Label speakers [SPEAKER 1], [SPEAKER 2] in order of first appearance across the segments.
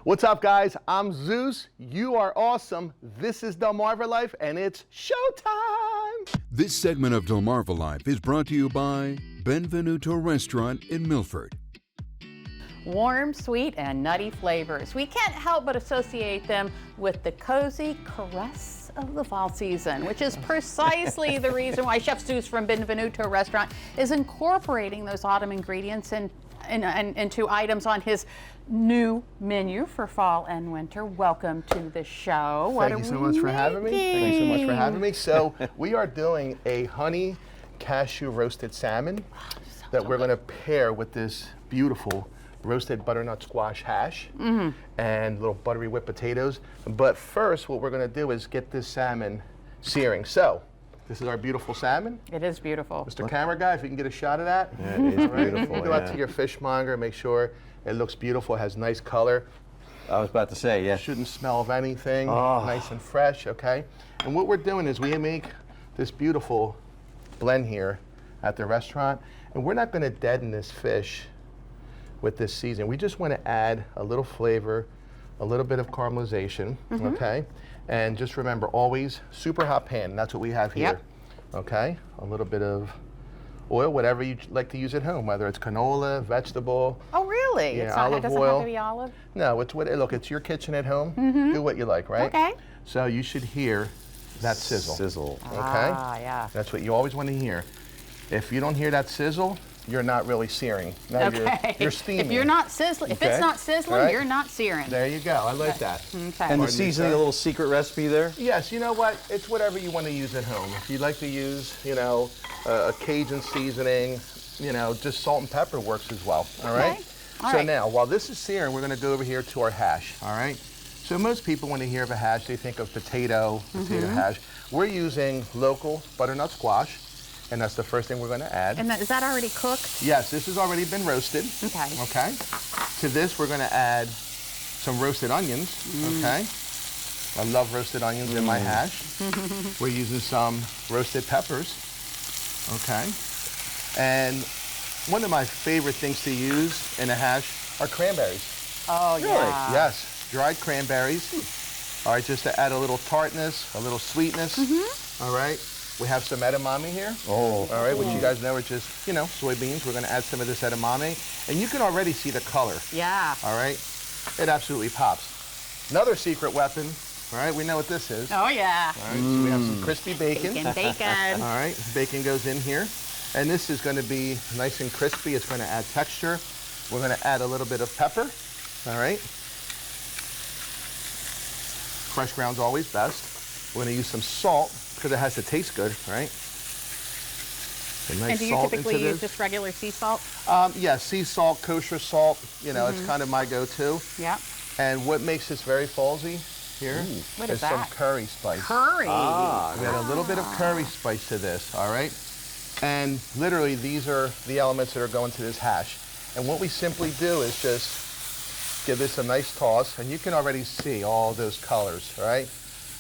[SPEAKER 1] What's up, guys? I'm Zeus. You are awesome. This is DelmarvaLife, and it's showtime.
[SPEAKER 2] This segment of DelmarvaLife is brought to you by Benvenuto Restaurant in Milford.
[SPEAKER 3] Warm, sweet, and nutty flavors. We can't help but associate them with the cozy caress of the fall season, which is precisely the reason why Chef Zeus from Benvenuto Restaurant is incorporating those autumn ingredients into items on his new menu for fall and winter. Welcome to the show.
[SPEAKER 1] Thank you so much for having me. Thanks so much for having me. So we are doing a honey cashew roasted salmon that we're going to pair with this beautiful roasted butternut squash hash and little buttery whipped potatoes. But first, what we're going to do is get this salmon searing. So this is our beautiful salmon.
[SPEAKER 3] It is beautiful.
[SPEAKER 1] Mr. Camera Guy, if you can get a shot of that.
[SPEAKER 4] Yeah, it is beautiful.
[SPEAKER 1] You go out to your fishmonger, make sure it looks beautiful, has nice color.
[SPEAKER 4] I was about to say, yeah.
[SPEAKER 1] Shouldn't smell of anything, nice and fresh, okay? And what we're doing is we make this beautiful blend here at the restaurant, and we're not gonna deaden this fish with this seasoning. We just wanna add a little flavor, a little bit of caramelization, okay? And just remember, always super hot pan, and that's what we have here, okay? A little bit of oil, whatever you like to use at home, whether it's canola, vegetable.
[SPEAKER 3] Oh, really?
[SPEAKER 1] Yeah,
[SPEAKER 3] It's not,
[SPEAKER 1] olive
[SPEAKER 3] it doesn't
[SPEAKER 1] oil.
[SPEAKER 3] have to be olive?
[SPEAKER 1] No, it's what, look, it's your kitchen at home. Do what you like, right?
[SPEAKER 3] Okay.
[SPEAKER 1] So you should hear that sizzle.
[SPEAKER 4] Sizzle.
[SPEAKER 1] Okay?
[SPEAKER 3] Ah, yeah.
[SPEAKER 1] That's what you always want to hear. If you don't hear that sizzle, you're not really searing. No,
[SPEAKER 3] Okay.
[SPEAKER 1] you're steaming.
[SPEAKER 3] If you're not sizzling, if
[SPEAKER 1] Okay.
[SPEAKER 3] it's not sizzling,
[SPEAKER 1] All right.
[SPEAKER 3] you're not searing.
[SPEAKER 1] There you go. I like that.
[SPEAKER 3] Okay.
[SPEAKER 4] And
[SPEAKER 1] Pardon
[SPEAKER 4] the
[SPEAKER 1] me,
[SPEAKER 4] seasoning,
[SPEAKER 1] sir.
[SPEAKER 4] a little secret recipe there?
[SPEAKER 1] Yes, you know what? It's whatever you want to use at home. If you like to use, you know, a Cajun seasoning, you know, just salt and pepper works as well. All right?
[SPEAKER 3] Okay. All
[SPEAKER 1] So
[SPEAKER 3] right.
[SPEAKER 1] now, while this is searing, we're going to go over here to our hash. All right? So most people, when they hear of a hash, they think of potato hash. We're using local butternut squash, and that's the first thing we're going to add.
[SPEAKER 3] And is that already cooked?
[SPEAKER 1] Yes, this has already been roasted.
[SPEAKER 3] Okay.
[SPEAKER 1] Okay. To this, we're going to add some roasted onions. Okay. I love roasted onions in my hash. We're using some roasted peppers. Okay. And one of my favorite things to use in a hash are cranberries.
[SPEAKER 3] Oh, yeah.
[SPEAKER 1] Yes, dried cranberries. All right, just to add a little tartness, a little sweetness. All right. We have some edamame here.
[SPEAKER 4] Oh.
[SPEAKER 1] All right, which you guys know are just, you know, soybeans. We're going to add some of this edamame. And you can already see the color.
[SPEAKER 3] Yeah.
[SPEAKER 1] All right. It absolutely pops. Another secret weapon. All right, we know what this is.
[SPEAKER 3] Oh, yeah.
[SPEAKER 1] All right, so we have some crispy bacon.
[SPEAKER 3] Bacon.
[SPEAKER 1] All right, bacon goes in here. And this is going to be nice and crispy. It's going to add texture. We're going to add a little bit of pepper. All right. Fresh ground's always best. We're going to use some salt because it has to taste good, right? A nice
[SPEAKER 3] And do you
[SPEAKER 1] salt
[SPEAKER 3] typically
[SPEAKER 1] into
[SPEAKER 3] use
[SPEAKER 1] this.
[SPEAKER 3] just regular sea salt?
[SPEAKER 1] Yeah, sea salt, kosher salt. You know, it's kind of my go-to.
[SPEAKER 3] Yeah.
[SPEAKER 1] And what makes this very fallsy here
[SPEAKER 3] What
[SPEAKER 1] is
[SPEAKER 3] is
[SPEAKER 1] some
[SPEAKER 3] that?
[SPEAKER 1] curry spice.
[SPEAKER 3] Curry.
[SPEAKER 1] We add a little bit of curry spice to this, all right? And literally, these are the elements that are going to this hash. And what we simply do is just give this a nice toss, and you can already see all those colors, right?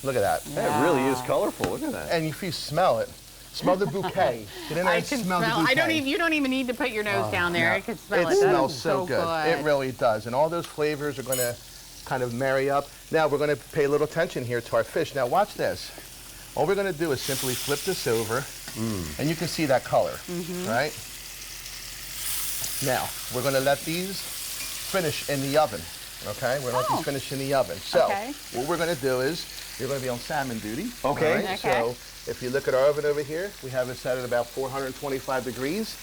[SPEAKER 1] Look at that.
[SPEAKER 4] That really is colorful. Look at that.
[SPEAKER 1] And if you smell it, smell the bouquet. Get in there
[SPEAKER 3] I
[SPEAKER 1] and
[SPEAKER 3] can
[SPEAKER 1] smell the
[SPEAKER 3] smell.
[SPEAKER 1] bouquet.
[SPEAKER 3] You don't even need to put your nose down there.
[SPEAKER 1] No.
[SPEAKER 3] I can smell it.
[SPEAKER 1] It
[SPEAKER 3] That
[SPEAKER 1] smells
[SPEAKER 3] is
[SPEAKER 1] so good. It really does. And all those flavors are going to kind of marry up. Now we're going to pay a little attention here to our fish. Now watch this. All we're going to do is simply flip this over, and you can see that color, right? Now, we're going to let these finish in the oven, okay? We're going to let these finish in the oven. So what we're going to do is, you're going to be on salmon duty.
[SPEAKER 4] Okay.
[SPEAKER 1] all right?
[SPEAKER 3] Okay.
[SPEAKER 1] So if you look at our oven over here, we have it set at about 425 degrees.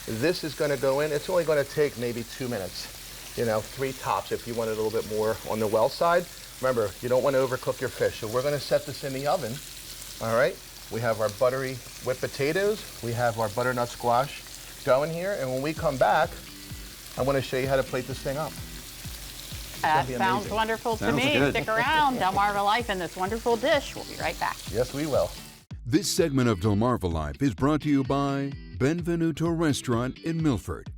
[SPEAKER 1] This is going to go in. It's only going to take maybe 2 minutes. You know, 3 tops if you want it a little bit more on the well side. Remember, you don't want to overcook your fish. So we're going to set this in the oven. All right. We have our buttery whipped potatoes. We have our butternut squash going here. And when we come back, I want to show you how to plate this thing up.
[SPEAKER 3] That
[SPEAKER 1] be
[SPEAKER 3] sounds
[SPEAKER 1] amazing.
[SPEAKER 3] wonderful to
[SPEAKER 4] Sounds
[SPEAKER 3] me.
[SPEAKER 4] good.
[SPEAKER 3] Stick around. DelmarvaLife and this wonderful dish. We'll be right back.
[SPEAKER 1] Yes, we will.
[SPEAKER 2] This segment of DelmarvaLife is brought to you by Benvenuto Restaurant in Milford.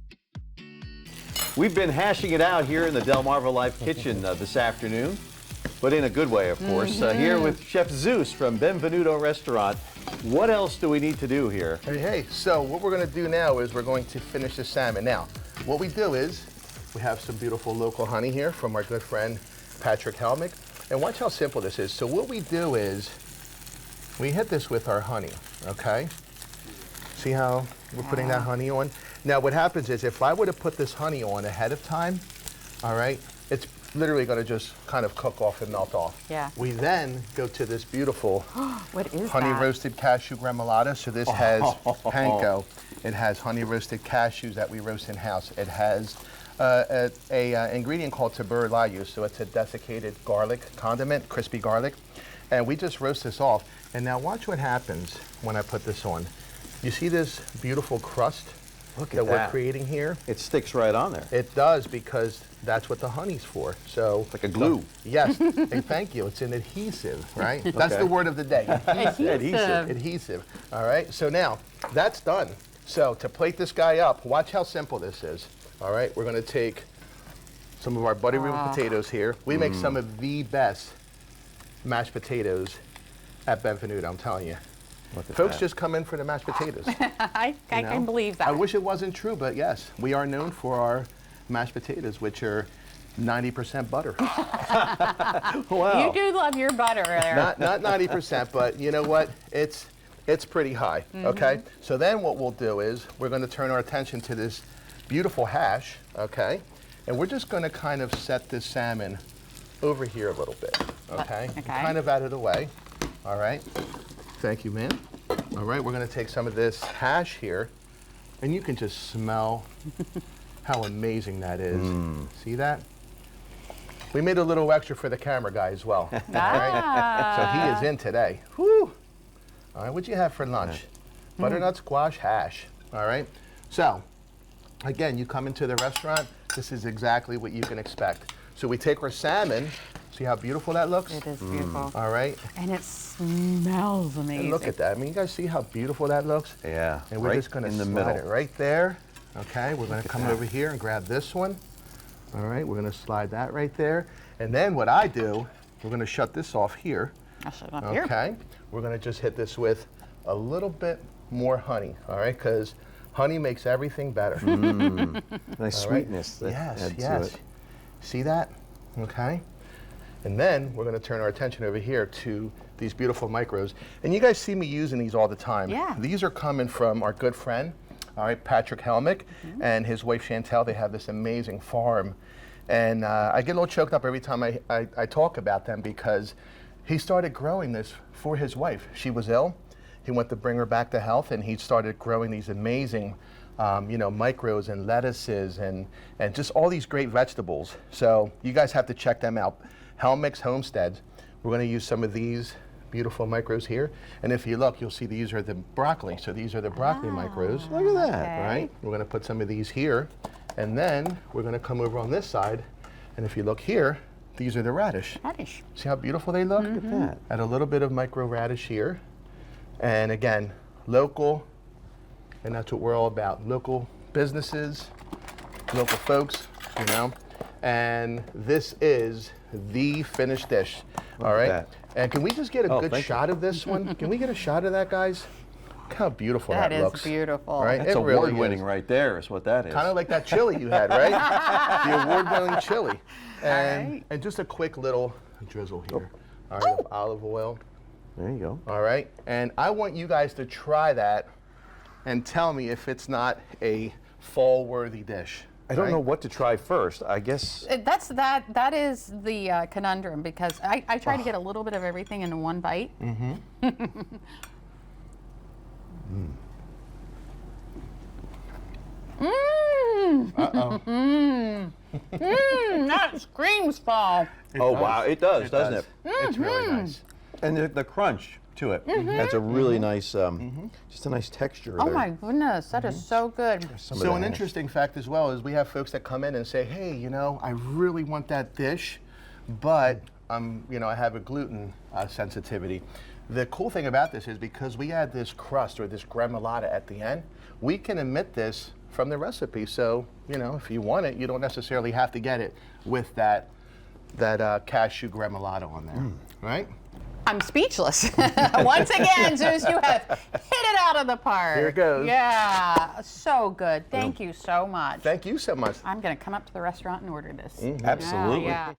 [SPEAKER 4] We've been hashing it out here in the DelmarvaLife kitchen this afternoon, but in a good way, of course. Here with Chef Zeus from Benvenuto Restaurant. What else do we need to do here?
[SPEAKER 1] Hey, so what we're going to do now is we're going to finish the salmon. Now, what we do is We have some beautiful local honey here from our good friend Patrick Helmick. And watch how simple this is. So what we do is we hit this with our honey, okay? See how we're putting that honey on? Now what happens is if I were to put this honey on ahead of time, all right, it's literally going to just kind of cook off and melt off.
[SPEAKER 3] Yeah.
[SPEAKER 1] We then go to this beautiful
[SPEAKER 3] What is
[SPEAKER 1] honey
[SPEAKER 3] that?
[SPEAKER 1] roasted cashew gremolata. So this has panko. It has honey roasted cashews that we roast in house. It has a ingredient called tabur layu. So it's a desiccated garlic condiment, crispy garlic, and we just roast this off. And now watch what happens when I put this on. You see this beautiful crust that we're creating here?
[SPEAKER 4] It sticks right on there.
[SPEAKER 1] It does, because that's what the honey's for. So
[SPEAKER 4] It's like a glue.
[SPEAKER 1] yes, and thank you. It's an adhesive, right? That's the word of the day.
[SPEAKER 3] Adhesive.
[SPEAKER 1] Adhesive. All right. So now that's done. So to plate this guy up, watch how simple this is. All right. We're going to take some of our buttermilk potatoes here. We make some of the best mashed potatoes at Benvenuto, I'm telling you.
[SPEAKER 4] Look at
[SPEAKER 1] Folks
[SPEAKER 4] that.
[SPEAKER 1] just come in for the mashed potatoes.
[SPEAKER 3] I can believe that.
[SPEAKER 1] I wish it wasn't true, but yes, we are known for our mashed potatoes, which are 90% butter.
[SPEAKER 4] Wow.
[SPEAKER 3] You do love your butter there.
[SPEAKER 1] Not 90%, but you know what? It's pretty high, okay? So then what we'll do is we're going to turn our attention to this beautiful hash, okay? And we're just going to kind of set this salmon over here a little bit, okay?
[SPEAKER 3] Okay.
[SPEAKER 1] Kind of out of the way, all right? Thank you, ma'am. All right, we're going to take some of this hash here, and you can just smell how amazing that is. See that? We made a little extra for the camera guy as well. All right? So he is in today. Whew. All right, what'd you have for lunch? Butternut squash hash. All right. So, again, you come into the restaurant, this is exactly what you can expect. So we take our salmon. See how beautiful that looks?
[SPEAKER 3] It is beautiful.
[SPEAKER 1] All right.
[SPEAKER 3] And it smells amazing.
[SPEAKER 1] And look at that. I mean, you guys see how beautiful that looks?
[SPEAKER 4] Yeah.
[SPEAKER 1] And we're
[SPEAKER 4] right
[SPEAKER 1] just going to
[SPEAKER 4] in the
[SPEAKER 1] slide
[SPEAKER 4] middle.
[SPEAKER 1] it right there. Okay, we're going to come over here and grab this one. All right, we're going to slide that right there. And then what I do, we're going to shut this off here.
[SPEAKER 3] I'll shut it up here.
[SPEAKER 1] Okay, we're going to just hit this with a little bit more honey. All right, because honey makes everything better.
[SPEAKER 4] Nice
[SPEAKER 1] All right?
[SPEAKER 4] sweetness that
[SPEAKER 1] Yes,
[SPEAKER 4] adds
[SPEAKER 1] yes.
[SPEAKER 4] to it.
[SPEAKER 1] See that? Okay. And then we're going to turn our attention over here to these beautiful micros. And you guys see me using these all the time.
[SPEAKER 3] Yeah.
[SPEAKER 1] These are coming from our good friend, all right, Patrick Helmick, and his wife Chantel. They have this amazing farm. And I get a little choked up every time I talk about them, because he started growing this for his wife. She was ill. He went to bring her back to health, and he started growing these amazing micros and lettuces and just all these great vegetables. So you guys have to check them out. Helmick's Homesteads. We're going to use some of these beautiful micros here. And if you look, you'll see these are the broccoli. So these are the broccoli micros.
[SPEAKER 4] Look at that.
[SPEAKER 3] Okay.
[SPEAKER 1] All right. We're going to put some of these here. And then we're going to come over on this side. And if you look here, these are the radish.
[SPEAKER 3] Radish.
[SPEAKER 1] See how beautiful they look?
[SPEAKER 4] Look at that.
[SPEAKER 1] Add a little bit of micro radish here. And again, local. And that's what we're all about. Local businesses, local folks, you know. And this is the finished dish. All right.
[SPEAKER 4] that.
[SPEAKER 1] And can we just get a good
[SPEAKER 4] thank you.
[SPEAKER 1] shot of this one? Can we get a shot of that, guys? Look how beautiful that,
[SPEAKER 3] That is
[SPEAKER 1] looks.
[SPEAKER 3] beautiful.
[SPEAKER 1] All right.
[SPEAKER 4] That's
[SPEAKER 1] It really
[SPEAKER 4] award-winning
[SPEAKER 1] is.
[SPEAKER 4] right there is what that is.
[SPEAKER 1] Kind of like that chili you had, right? The award-winning chili. And,
[SPEAKER 3] right.
[SPEAKER 1] and just a quick little drizzle here. All right, of olive oil.
[SPEAKER 4] There you go.
[SPEAKER 1] All right. And I want you guys to try that and tell me if it's not a fall-worthy dish.
[SPEAKER 4] I don't
[SPEAKER 1] right?
[SPEAKER 4] know what to try first. I guess
[SPEAKER 3] That is the conundrum, because I try to get a little bit of everything into one bite. That screams fall.
[SPEAKER 4] wow, it does, doesn't it?
[SPEAKER 1] It's really nice.
[SPEAKER 4] And the crunch to it. That's a really nice, just a nice texture.
[SPEAKER 3] Oh
[SPEAKER 4] there.
[SPEAKER 3] my goodness, that is so good.
[SPEAKER 4] Some of
[SPEAKER 1] So
[SPEAKER 4] that
[SPEAKER 1] an
[SPEAKER 4] hash.
[SPEAKER 1] interesting fact as well is we have folks that come in and say, hey, you know, I really want that dish, but I have a gluten sensitivity. The cool thing about this is because we add this crust or this gremolata at the end, we can omit this from the recipe. So, if you want it, you don't necessarily have to get it with that cashew gremolata on there, right?
[SPEAKER 3] I'm speechless. Once again, Zeus, you have hit it out of the park.
[SPEAKER 1] Here it goes.
[SPEAKER 3] Yeah, so good. Thank you so much.
[SPEAKER 1] Thank you so much.
[SPEAKER 3] I'm going to come up to the restaurant and order this.
[SPEAKER 4] Absolutely.
[SPEAKER 3] Yeah.